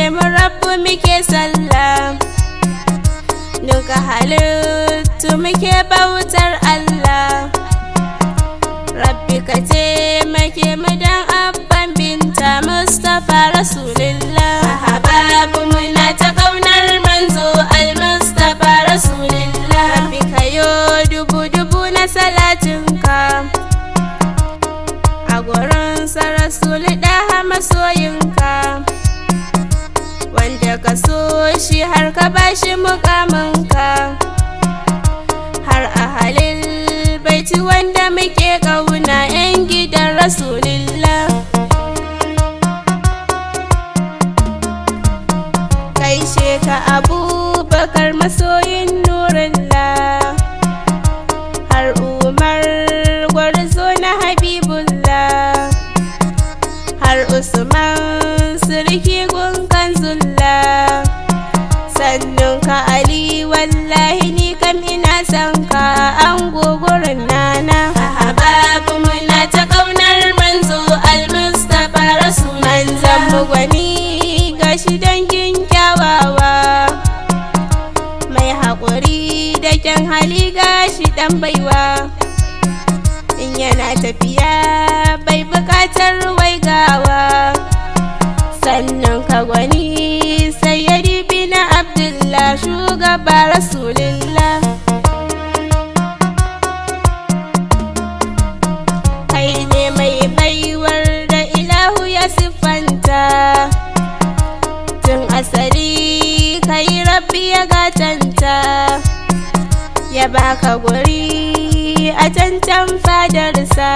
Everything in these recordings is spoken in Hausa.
mu rabbu muke sallah, duka halittu muke bautar Allah. Rabbi ka taimake mu dan abban binta Mustapha Rasulillah. Hababu muna ta kaunar manzo al-Mustapha Rasulillah. Rabbi ka yo dubu na salatinka a gurin sa Rasul da masoyinka, wanda ka so shi har ka bashi mukaminka, har a halin baiti wanda muke kauna yan gidan Rasulillah. Gaishe ka Abubakar masoyin Nurullah, har Umar gwarzo na Habibullah, har Usman sirki gun Kanzullah. Sannun ka Ali wallahi ni kam ina son ka an gugurin nana. Hababu muna ta kaunar manzo al-Mustapha Rasul. Manzan mu gwani gashi dangin kyawawa, mai haƙuri da kyan hali gashi dan baiwa, in yana tafiya bai buƙatar waigawa. Sannan ka gwani sayyidi bin Abdullah shugaba Rasulillah. Kai ne mai baiwar da ilahu ya siffanta, tun asali kai rabbi ya gatanta, ya baka guri a cancan fadarsa.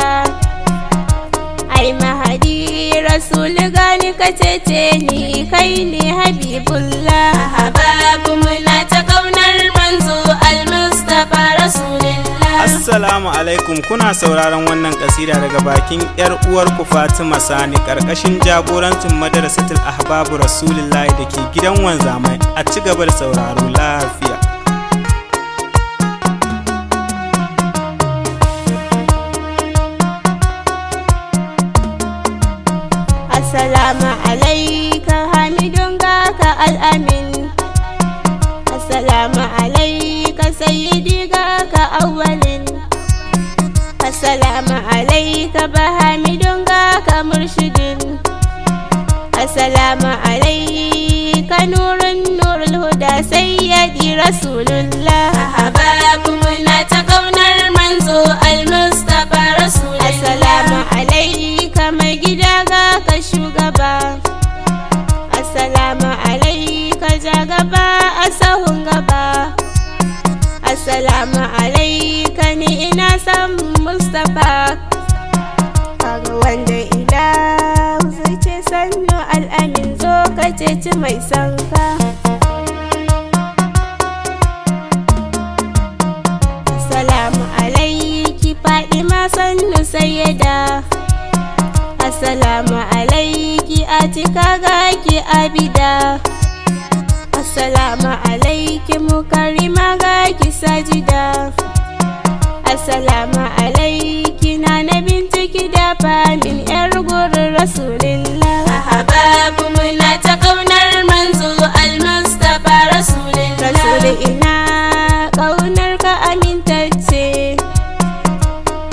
Ai mahadi Rasul gani ka cece ni, kai ne Habibullah. Hababu muna ta kaunar manzo al-Mustapha Rasulillah. Assalamu alaikum, kuna sauraron wannan kasida daga bakin yar uwarku Fatima Sani karkashin jagorancin Madrasatul Ahbabu Rasulillah da ke gidan Wanzamai. A ci gaba da sauraro lafiya. Assalamu alaika hamidun gaka al'amin, assalamu alaika sayyidi gaka awwalin, assalamu alaika bahamidun gaka murshidin, assalamu alaika nurul huda sayyidi Rasulullah. Hababu muna ta kaunar manzo al-Mustapha Rasulullah. Assalamu alaika mai gida gaka shugaba, assalamu alaika jagaba a sahun gaba, assalamu alaika ni ina san Mustapha, kaga wanda ilahu zai ce sannu al'amin zo ka ceci mai sanka. Assalamu alaiki Fadima sannu sayyada, assalamu alaiki Atika gaki Abida, assalamu alaiki Mukarrima gaki Sajida, assalamu alaiki Nana binti Kida Famin yar gurin Rasulillah. Hababu muna ta kaunar manzo al-Mustapha Rasulillah. Rasul ina kaunar ka amintacce,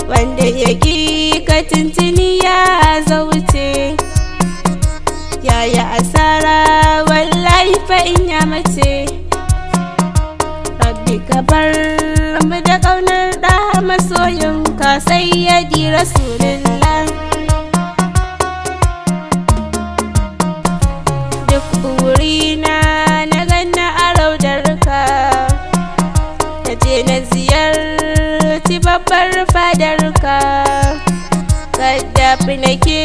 wanda ya ƙi ka tuntuni ya zauce, yayi asara wallahi fa in ya mace. Rabbi ka bar mu da ƙaunar da masoyinka sayyidi Rasulillah. Duk burina na ganna a raudarka, na je na ziyarci babbar fadarka, kaddafi nake